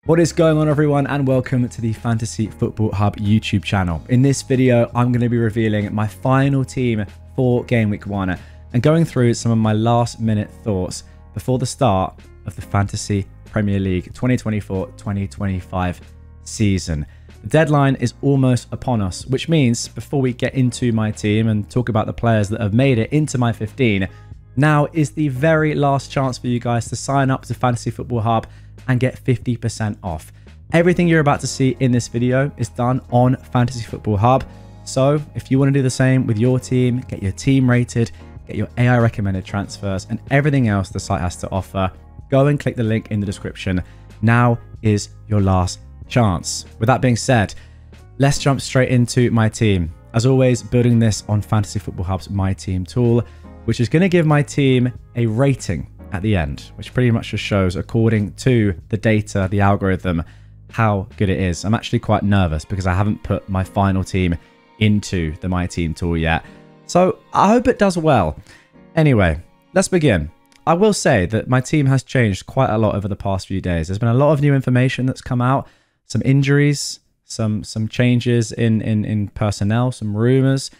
What is going on, everyone, and welcome to the Fantasy Football Hub YouTube channel. In this video, I'm going to be revealing my final team for Game Week 1 and going through some of my last minute thoughts before the start of the Fantasy Premier League 2024-2025 season. The deadline is almost upon us, which means before we get into my team and talk about the players that have made it into my 15, now is the very last chance for you guys to sign up to Fantasy Football Hub and get 50% off. Everything you're about to see in this video is done on Fantasy Football Hub. So if you want to do the same with your team, get your team rated, get your AI recommended transfers and everything else the site has to offer, go and click the link in the description. Now is your last chance. With that being said, let's jump straight into my team. As always, building this on Fantasy Football Hub's My Team tool, which is going to give my team a rating at the end, which pretty much just shows, according to the data, the algorithm, how good it is. I'm actually quite nervous because I haven't put my final team into the My Team tool yet. So I hope it does well. Anyway, let's begin. I will say that my team has changed quite a lot over the past few days. There's been a lot of new information that's come out, some injuries, some changes in personnel, some rumors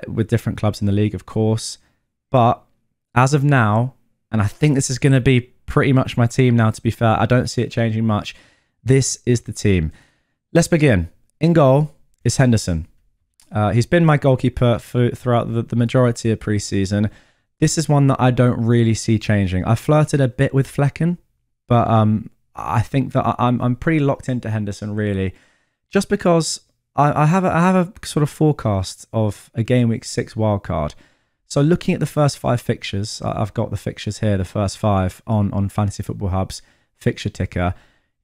with different clubs in the league, of course. But as of now, and I think this is going to be pretty much my team now, to be fair. I don't see it changing much. This is the team. Let's begin. In goal is Henderson. He's been my goalkeeper throughout the majority of preseason. This is one that I don't really see changing. I flirted a bit with Flecken, but I think that I'm pretty locked into Henderson, really. Just because I have a sort of forecast of a Game Week 6 wildcard. So looking at the first 5 fixtures, I've got the fixtures here, the first 5 on Fantasy Football Hub's fixture ticker.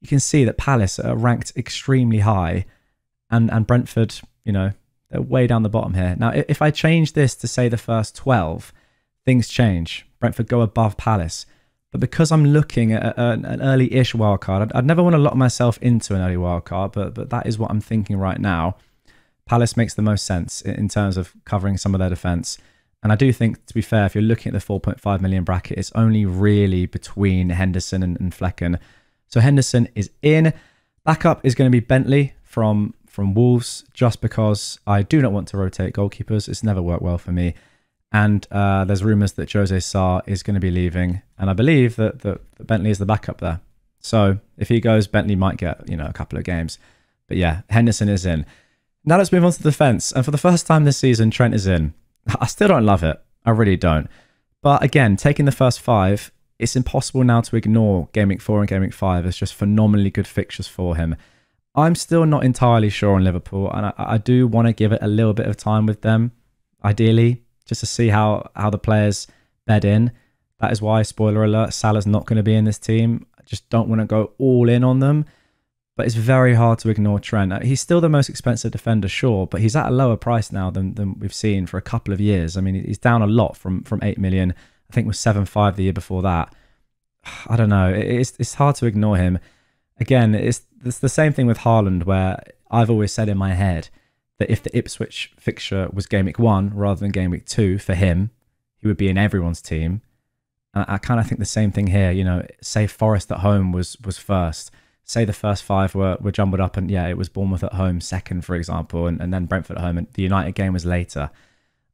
You can see that Palace are ranked extremely high and Brentford, you know, they're way down the bottom here. Now, if I change this to say the first 12, things change. Brentford go above Palace. But because I'm looking at an early-ish wildcard, I'd never want to lock myself into an early wildcard, but that is what I'm thinking right now. Palace makes the most sense in terms of covering some of their defence. And I do think, to be fair, if you're looking at the 4.5 million bracket, it's only really between Henderson and Flecken. So Henderson is in. Backup is going to be Bentley from Wolves, just because I do not want to rotate goalkeepers. It's never worked well for me. And there's rumours that Jose Sarr is going to be leaving. And I believe that Bentley is the backup there. So if he goes, Bentley might get, you know, a couple of games. But yeah, Henderson is in. Now let's move on to the defence. And for the first time this season, Trent is in. I still don't love it. I really don't. But again, taking the first 5, it's impossible now to ignore Game Week 4 and Game Week 5 as just phenomenally good fixtures for him. I'm still not entirely sure on Liverpool, and I do want to give it a little bit of time with them, ideally, just to see how the players bed in. That is why, spoiler alert, Salah's not going to be in this team. I just don't want to go all in on them. But it's very hard to ignore Trent. He's still the most expensive defender, sure, but he's at a lower price now than we've seen for a couple of years. I mean, he's down a lot from 8 million. I think it was 7.5 the year before that. I don't know. It's hard to ignore him. Again, it's the same thing with Haaland, where I've always said in my head that if the Ipswich fixture was Game Week 1 rather than Game Week 2 for him, he would be in everyone's team. And I kind of think the same thing here. You know, say Forest at home was first. Say the first 5 were jumbled up and yeah, it was Bournemouth at home second, for example, and then Brentford at home, and the United game was later.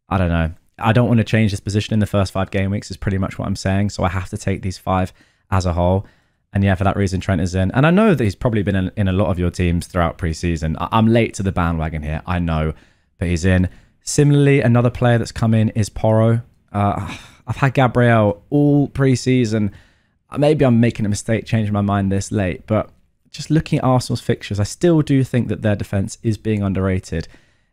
I don't know. I don't want to change this position in the first 5 game weeks is pretty much what I'm saying. So I have to take these 5 as a whole. And yeah, for that reason, Trent is in. And I know that he's probably been in a lot of your teams throughout preseason. I'm late to the bandwagon here, I know, but he's in. Similarly, another player that's come in is Porro. I've had Gabriel all preseason. Maybe I'm making a mistake changing my mind this late, but just looking at Arsenal's fixtures, I still do think that their defence is being underrated.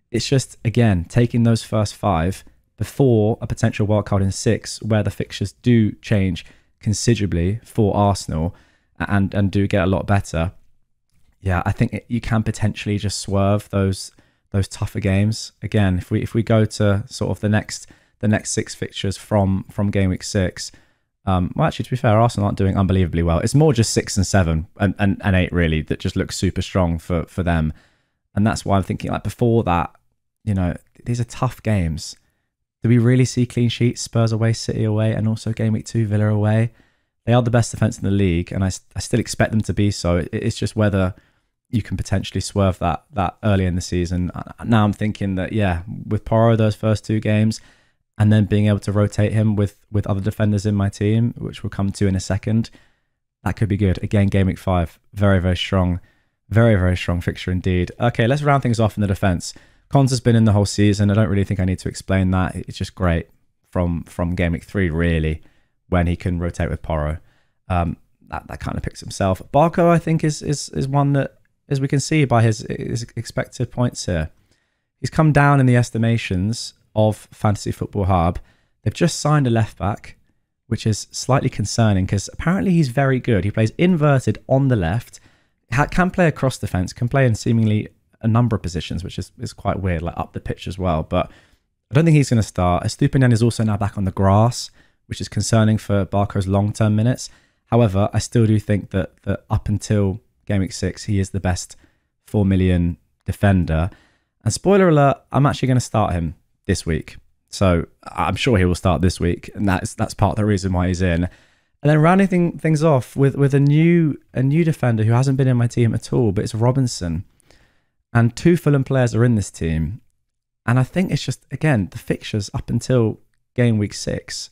It's just, again, taking those first 5 before a potential wildcard in 6, where the fixtures do change considerably for Arsenal and do get a lot better. Yeah, I think you can potentially just swerve those tougher games. Again, if we go to sort of the next 6 fixtures from Game Week 6. Well, actually, to be fair, Arsenal aren't doing unbelievably well. It's more just 6 and 7 and 8, really, that just look super strong for them. And that's why I'm thinking, like, before that, you know, these are tough games. Do we really see clean sheets? Spurs away, City away, and also Game Week 2, Villa away. They are the best defence in the league, and I still expect them to be so. It's just whether you can potentially swerve that early in the season. Now I'm thinking that, yeah, with Porro those first 2 games, and then being able to rotate him with other defenders in my team, which we'll come to in a second, that could be good. Again, Game Week 5, very, very strong. Very, very strong fixture indeed. Okay, let's round things off in the defence. Cons has been in the whole season. I don't really think I need to explain that. It's just great from Game Week 3, really, when he can rotate with Porro. That kind of picks himself. Barco, I think, is one that, as we can see by his expected points here, he's come down in the estimations of Fantasy Football Hub. They've just signed a left back, which is slightly concerning because apparently he's very good. He plays inverted on the left, can play across defence, can play in seemingly a number of positions, which is quite weird, like up the pitch as well. But I don't think he's going to start. Estupiñán is also now back on the grass, which is concerning for Barco's long-term minutes. However, I still do think that up until Game Week 6, he is the best 4 million defender. And spoiler alert, I'm actually going to start him this week. So I'm sure he will start this week, and that's part of the reason why he's in. And then rounding things off with a new defender who hasn't been in my team at all, but it's Robinson. And 2 Fulham players are in this team. And I think it's just, again, the fixtures up until Game Week 6,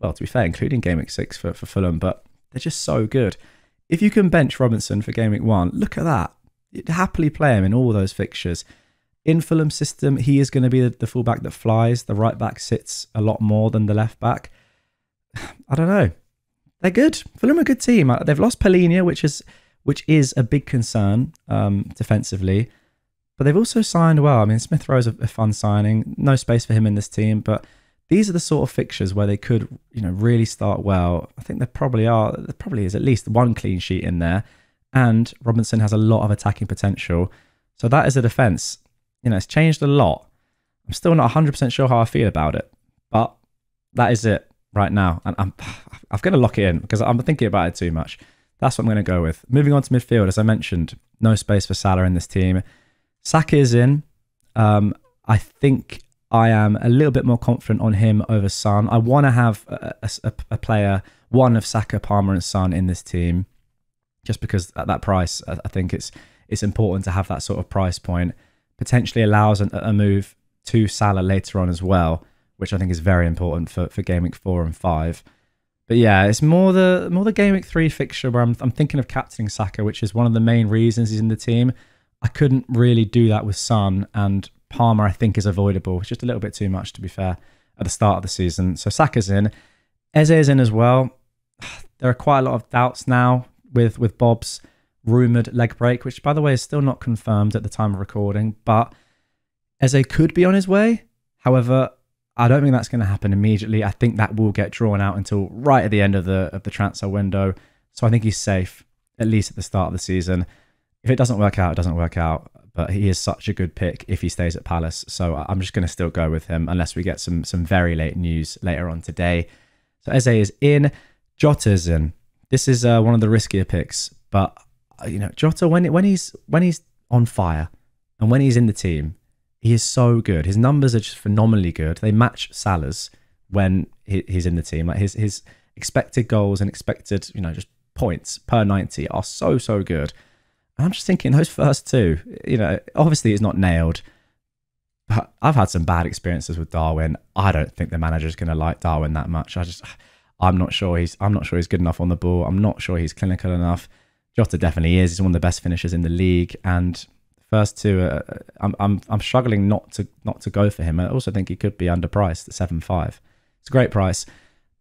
well, to be fair, including Game Week 6 for Fulham, but they're just so good. If you can bench Robinson for Game Week 1, look at that. You'd happily play him in all those fixtures. In Fulham's system, he is going to be the fullback that flies. The right back sits a lot more than the left back. I don't know. They're good. Fulham are a good team. They've lost Palhinha, which is a big concern defensively. But they've also signed well. I mean, Smith Rowe's a fun signing. No space for him in this team. But these are the sort of fixtures where they could, really start well. I think there probably is at least 1 clean sheet in there. And Robinson has a lot of attacking potential. So that is a defence. It's changed a lot. I'm still not 100% sure how I feel about it. But that is it right now. And I'm going to lock it in because I'm thinking about it too much. That's what I'm going to go with. Moving on to midfield, as I mentioned, no space for Salah in this team. Saka is in. I think I am a little bit more confident on him over Son. I want to have a player, one of Saka, Palmer and Son in this team, just because at that price, I think it's important to have that sort of price point. Potentially allows a move to Salah later on as well, which I think is very important for Game Week 4 and 5. But yeah, it's more the Game Week 3 fixture where I'm thinking of captaining Saka, which is one of the main reasons he's in the team. I couldn't really do that with Son, and Palmer I think is avoidable. It's just a little bit too much, to be fair, at the start of the season. So Saka's in. Eze is in as well. There are quite a lot of doubts now with Bob's rumoured leg break, which by the way is still not confirmed at the time of recording, but Eze could be on his way. However, I don't think that's going to happen immediately. I think that will get drawn out until right at the end of the transfer window. So I think he's safe, at least at the start of the season. If it doesn't work out, it doesn't work out. But he is such a good pick if he stays at Palace. So I'm just going to still go with him unless we get some very late news later on today. So Eze is in. Jota's in. This is one of the riskier picks. But, Jota, when he's on fire and when he's in the team, he is so good. His numbers are just phenomenally good. They match Salah's when he's in the team. Like his expected goals and expected, just points per 90 are so good. And I'm just thinking those first 2, obviously it's not nailed. But I've had some bad experiences with Darwin. I don't think the manager's going to like Darwin that much. I'm not sure he's good enough on the ball. I'm not sure he's clinical enough. Jota definitely is. He's one of the best finishers in the league, and first 2, I'm struggling not to go for him. I also think he could be underpriced at 7.5. It's a great price.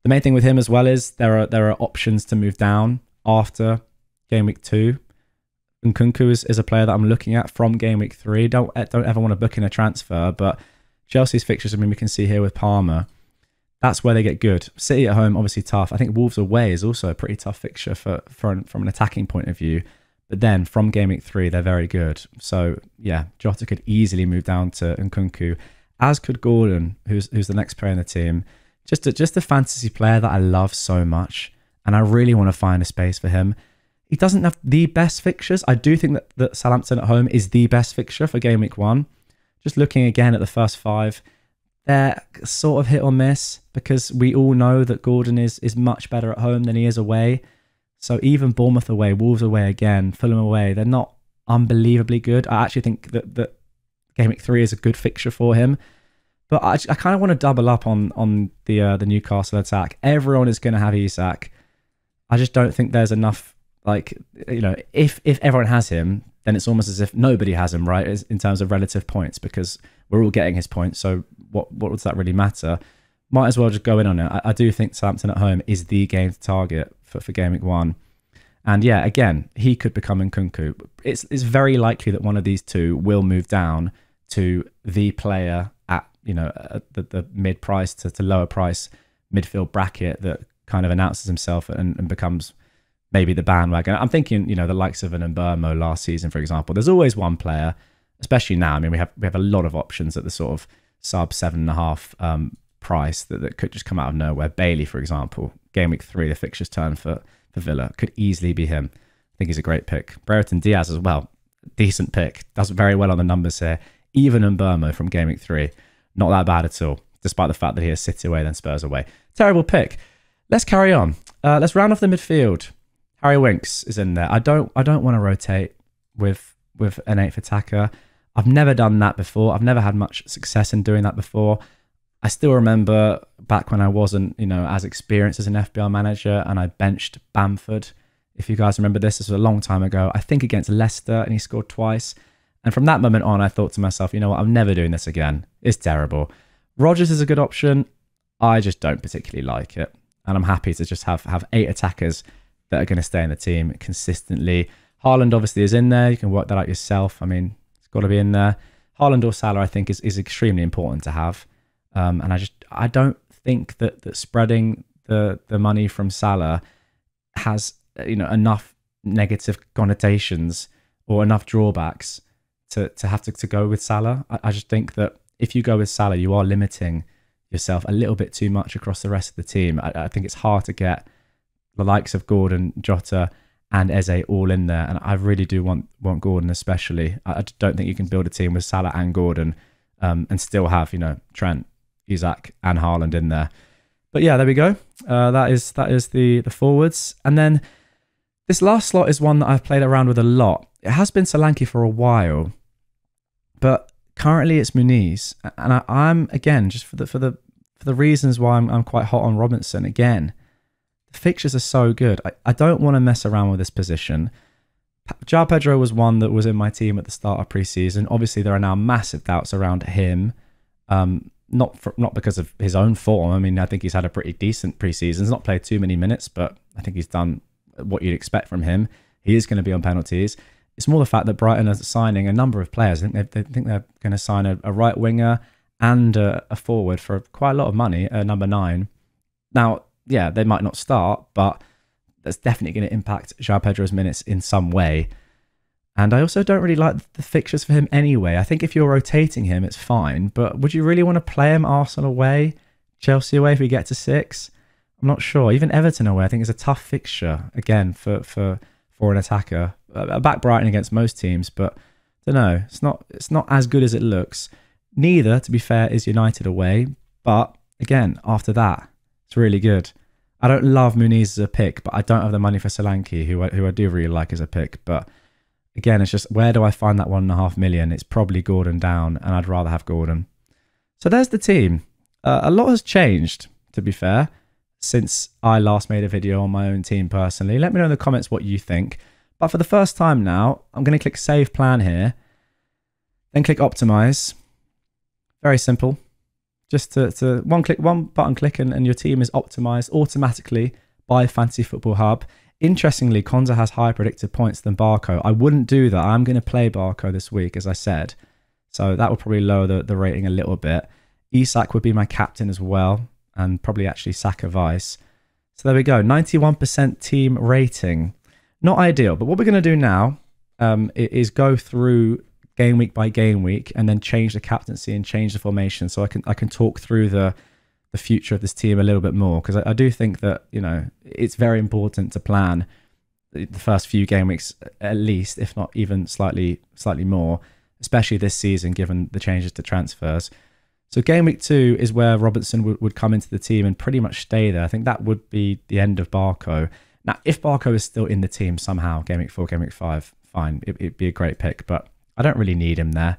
The main thing with him as well is there are options to move down after Game Week 2. Nkunku is a player that I'm looking at from Game Week 3. Don't ever want to book in a transfer, but Chelsea's fixtures, we can see here with Palmer, that's where they get good. City at home, obviously tough. I think Wolves away is also a pretty tough fixture from an attacking point of view. But then from Game Week 3, they're very good. So yeah, Jota could easily move down to Nkunku, as could Gordon, who's the next player in the team. Just a fantasy player that I love so much, and I really want to find a space for him. He doesn't have the best fixtures. I do think that Southampton at home is the best fixture for Game Week 1. Just looking again at the first 5, they're sort of hit or miss because we all know that Gordon is much better at home than he is away. So even Bournemouth away, Wolves away again, Fulham away, they're not unbelievably good. I actually think that Game Week 3 is a good fixture for him. But I kind of want to double up on the Newcastle attack. Everyone is going to have Isak. I just don't think there's enough, like, you know, if everyone has him, then it's almost as if nobody has him, right, in terms of relative points, because we're all getting his points. So what does that really matter? Might as well just go in on it. I do think Southampton at home is the game to target for Game Week 1. And yeah, again, he could become Nkunku. It's very likely that one of these two will move down to the player at, you know, the mid-price to lower price midfield bracket that kind of announces himself and becomes maybe the bandwagon. I'm thinking, you know, the likes of an Mbeumo last season, for example. There's always one player, especially now. I mean, we have a lot of options at the sort of sub 7.5 price that could just come out of nowhere. Bailey, for example, Game Week 3, the fixtures turn for Villa, could easily be him. I think he's a great pick. Brereton Diaz as well, decent pick. Does very well on the numbers here. Even Mbeumo from Game Week 3, not that bad at all, despite the fact that he has City away, then Spurs away. Terrible pick. Let's carry on. Let's round off the midfield. Harry Winks is in there. I don't want to rotate with an 8th attacker. I've never done that before. I've never had much success in doing that before. I still remember back when I wasn't, you know, as experienced as an FPL manager, and I benched Bamford. If you guys remember this was a long time ago. I think against Leicester, and he scored twice. And from that moment on, I thought to myself, you know what, I'm never doing this again. It's terrible. Rodgers is a good option. I just don't particularly like it. And I'm happy to just have 8 attackers that are going to stay in the team consistently. Haaland obviously is in there. You can work that out yourself. I mean, it's got to be in there. Haaland or Salah, I think, is extremely important to have. And I don't think that spreading the money from Salah has, you know, enough negative connotations or enough drawbacks to have to go with Salah. I just think that if you go with Salah, you are limiting yourself a little bit too much across the rest of the team. I think it's hard to get the likes of Gordon, Jota, and Eze all in there, and I really do want Gordon especially. I don't think you can build a team with Salah and Gordon and still have, you know, Trent, Isak, and Haaland in there. But yeah, there we go. That is the forwards, and then this last slot is one that I've played around with a lot. It has been Solanke for a while, but currently it's Muniz, and I'm again just for the reasons why I'm quite hot on Robinson again. The fixtures are so good. I don't want to mess around with this position. João Pedro was one that was in my team at the start of pre-season. Obviously, there are now massive doubts around him. Not because of his own form. I mean, I think he's had a pretty decent pre-season. He's not played too many minutes, but I think he's done what you'd expect from him. He is going to be on penalties. It's more the fact that Brighton are signing a number of players. I think they're going to sign a right winger and a forward for quite a lot of money, number 9. Now, yeah, they might not start, but that's definitely going to impact João Pedro's minutes in some way. And I also don't really like the fixtures for him anyway. I think if you're rotating him, it's fine. But would you really want to play him Arsenal away, Chelsea away if we get to 6? I'm not sure. Even Everton away, I think is a tough fixture, again, for an attacker. I back Brighton against most teams, but I don't know. It's not as good as it looks. Neither, to be fair, is United away. But again, after that, it's really good. I don't love Muniz as a pick, but I don't have the money for Solanke, who I do really like as a pick. But again, it's just, where do I find that 1.5 million? It's probably Gordon down, and I'd rather have Gordon. So there's the team. A lot has changed, to be fair, since I last made a video on my own team personally. Let me know in the comments what you think. But for the first time now, I'm going to click Save Plan here. Then click Optimize. Very simple. Just to one button click and your team is optimized automatically by Fantasy Football Hub. Interestingly, Konza has higher predicted points than Barco. I wouldn't do that. I'm going to play Barco this week, as I said. So that will probably lower the rating a little bit. Isak would be my captain as well, and probably actually Saka vice. So there we go, 91% team rating. Not ideal, but what we're going to do now is go through game week by game week and then change the captaincy and change the formation, so I can talk through the future of this team a little bit more, because I do think that, you know, it's very important to plan the first few game weeks at least, if not even slightly more, especially this season given the changes to transfers. So game week 2 is where Robertson would come into the team and pretty much stay there. I think that would be the end of Barco. Now, if Barco is still in the team somehow, game week 4, game week 5, fine. It'd be a great pick, but I don't really need him there.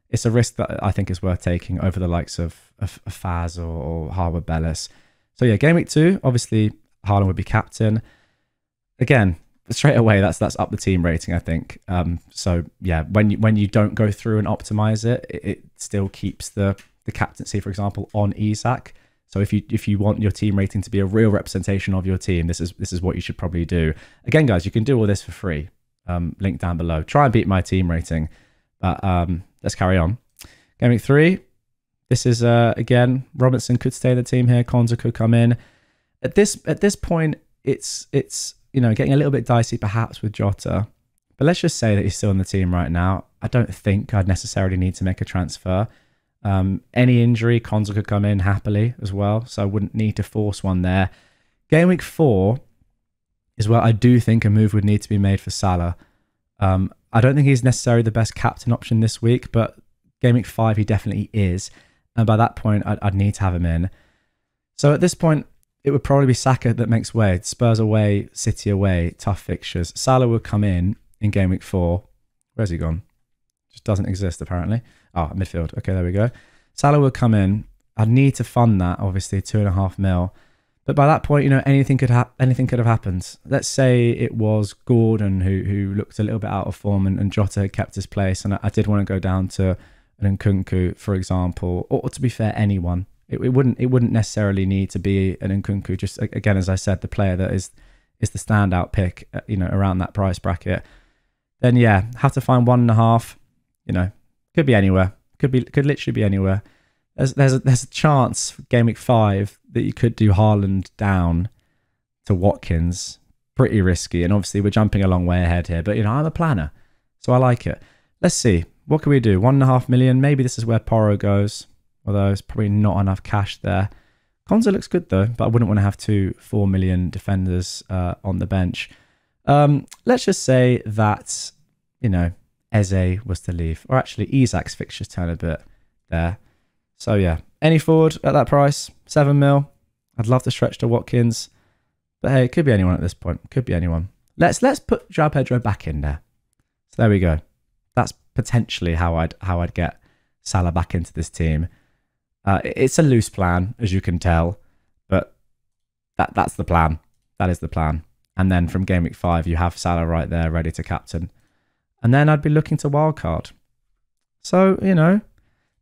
It's a risk that I think is worth taking over the likes of Faz or Harwood Bellis. So yeah, game week 2, obviously Haaland would be captain. Again, straight away, that's up the team rating, I think. So yeah, when you don't go through and optimize it, it still keeps the captaincy, for example, on Isak. So if you want your team rating to be a real representation of your team, this is what you should probably do. Again, guys, you can do all this for free. Link down below. Try and beat my team rating. But let's carry on. Game week 3. This is again, Robertson could stay in the team here. Konza could come in. At this point, it's getting a little bit dicey perhaps with Jota. But let's just say that he's still in the team right now. I don't think I'd necessarily need to make a transfer. Any injury, Konza could come in happily as well, so I wouldn't need to force one there. Game week 4 is where I do think a move would need to be made for Salah. I don't think he's necessarily the best captain option this week, but game week 5 he definitely is, and by that point I'd need to have him in. So at this point it would probably be Saka that makes way. Spurs away, City away, tough fixtures. Salah would come in game week 4. Where's he gone? Just doesn't exist apparently. Oh, midfield. Okay, there we go. Salah will come in. I'd need to fund that, obviously, 2.5 mil. But by that point, anything could have happened. Let's say it was Gordon who looked a little bit out of form and Jota had kept his place, and I did want to go down to an Nkunku, for example, or to be fair, anyone. It wouldn't necessarily need to be an Nkunku. Just again, as I said, the player that is the standout pick, around that price bracket. Then yeah, have to find 1.5. Could be anywhere. Could literally be anywhere. There's a chance for game week 5 that you could do Haaland down to Watkins. Pretty risky, and obviously we're jumping a long way ahead here. But I'm a planner, so I like it. Let's see, what can we do? 1.5 million. Maybe this is where Porro goes, although it's probably not enough cash there. Konza looks good though, but I wouldn't want to have 2 4 million defenders on the bench. Let's just say that Eze was to leave, or actually Isak's fixtures turn a bit there. So yeah, any forward at that price, 7 mil. I'd love to stretch to Watkins, but hey, it could be anyone at this point. Could be anyone. Let's put João Pedro back in there. So there we go. That's potentially how I'd get Salah back into this team. It's a loose plan, as you can tell, but that's the plan. That is the plan. And then from game week 5, you have Salah right there, ready to captain. And then I'd be looking to wildcard. So,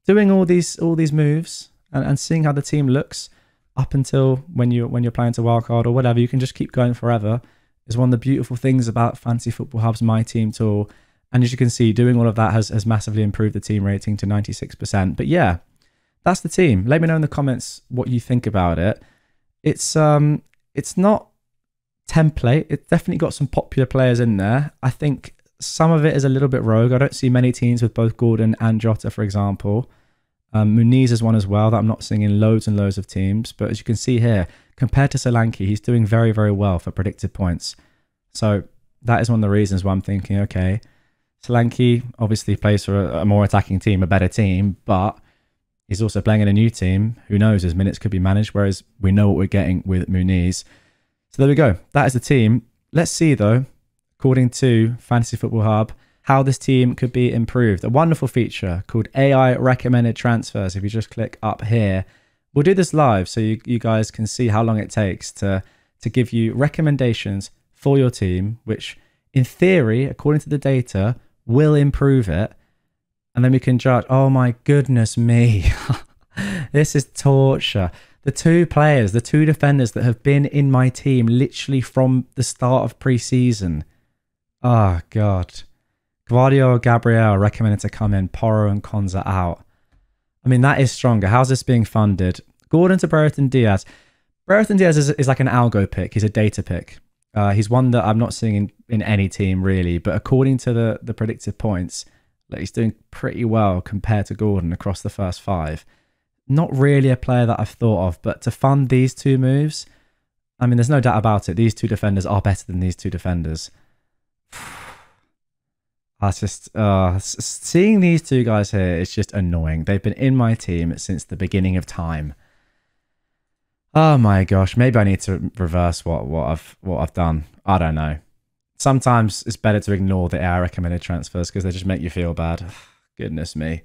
doing all these moves and seeing how the team looks up until when you're playing to wildcard or whatever, you can just keep going forever, is one of the beautiful things about Fantasy Football Hub's My Team tool. And as you can see, doing all of that has massively improved the team rating to 96%. But yeah, that's the team. Let me know in the comments what you think about it. It's not template. It's definitely got some popular players in there. I think some of it is a little bit rogue. I don't see many teams with both Gordon and Jota, for example. Muniz is one as well that I'm not seeing in loads and loads of teams. But as you can see here, compared to Solanke, he's doing very, very well for predicted points. So that is one of the reasons why I'm thinking, okay, Solanke obviously plays for a more attacking team, a better team, but he's also playing in a new team. Who knows, his minutes could be managed, whereas we know what we're getting with Muniz. So there we go. That is the team. Let's see, though, according to Fantasy Football Hub, how this team could be improved. A wonderful feature called AI Recommended Transfers. If you just click up here, we'll do this live so you guys can see how long it takes to give you recommendations for your team, which in theory, according to the data, will improve it. And then we can judge. Oh my goodness me. This is torture. The 2 players, the 2 defenders that have been in my team literally from the start of pre-season. Oh, God. Guardiola, Gabriel recommended to come in. Porro and Konza out. I mean, that is stronger. How's this being funded? Gordon to Brereton Diaz. Brereton Diaz is like an algo pick. He's a data pick. He's one that I'm not seeing in any team, really. But according to the predicted points, he's doing pretty well compared to Gordon across the first 5. Not really a player that I've thought of, but to fund these 2 moves, I mean, there's no doubt about it. These 2 defenders are better than these 2 defenders. That's just seeing these two guys here is just annoying. They've been in my team since the beginning of time. Oh my gosh, maybe I need to reverse what I've done. I don't know. Sometimes it's better to ignore the AI recommended transfers because they just make you feel bad. Goodness me.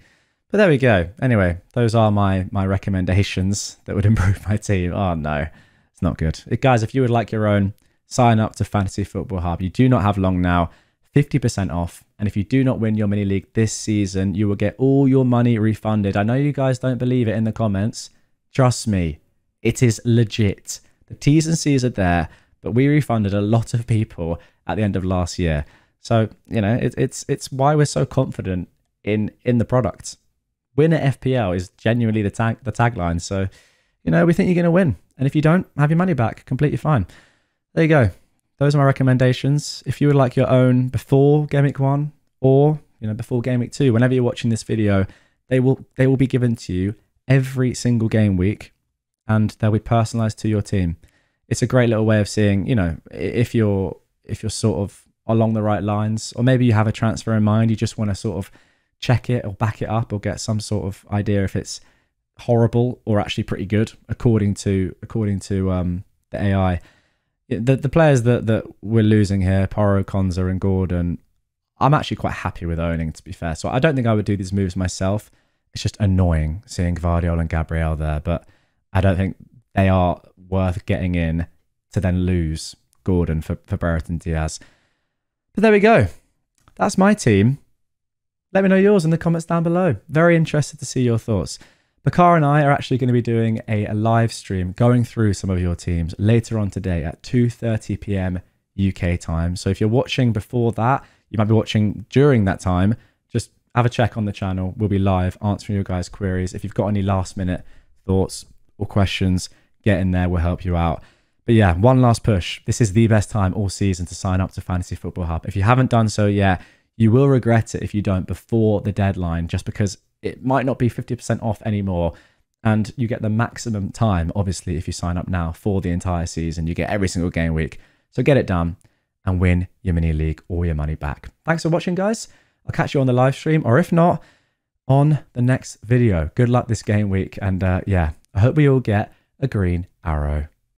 But there we go. Anyway, those are my recommendations that would improve my team. Oh no, it's not good. Guys, if you would like your own, sign up to Fantasy Football Hub. You do not have long now. 50% off. And if you do not win your mini league this season, you will get all your money refunded. I know you guys don't believe it in the comments. Trust me, it is legit. The T's and C's are there, but we refunded a lot of people at the end of last year. So, you know, it's why we're so confident in the product. Win at FPL is genuinely the tagline. So, you know, we think you're going to win. And if you don't, have your money back. Completely fine. There you go. Those are my recommendations. If you would like your own before Gameweek 1 or, you know, before Gameweek 2, whenever you're watching this video, they will be given to you every single game week and they'll be personalized to your team. It's a great little way of seeing, you know, if you're sort of along the right lines, or maybe you have a transfer in mind, you just want to sort of check it or back it up or get some sort of idea if it's horrible or actually pretty good according to the AI. The players that we're losing here, Porro, Konza and Gordon, I'm actually quite happy with owning, to be fair. So I don't think I would do these moves myself. It's just annoying seeing Gvardiol and Gabriel there, but I don't think they are worth getting in to then lose Gordon for Barrett and Diaz. But there we go. That's my team. Let me know yours in the comments down below. Very interested to see your thoughts. Bakar and I are actually going to be doing a live stream going through some of your teams later on today at 2:30 p.m. UK time. So if you're watching before that, you might be watching during that time, just have a check on the channel. We'll be live answering your guys' queries. If you've got any last minute thoughts or questions, get in there. We'll help you out. But yeah, one last push. This is the best time all season to sign up to Fantasy Football Hub. If you haven't done so yet, you will regret it if you don't before the deadline, just because it might not be 50% off anymore. And you get the maximum time, obviously, if you sign up now for the entire season. You get every single game week. So get it done and win your mini league or your money back. Thanks for watching, guys. I'll catch you on the live stream, or if not, on the next video. Good luck this game week. And yeah, I hope we all get a green arrow.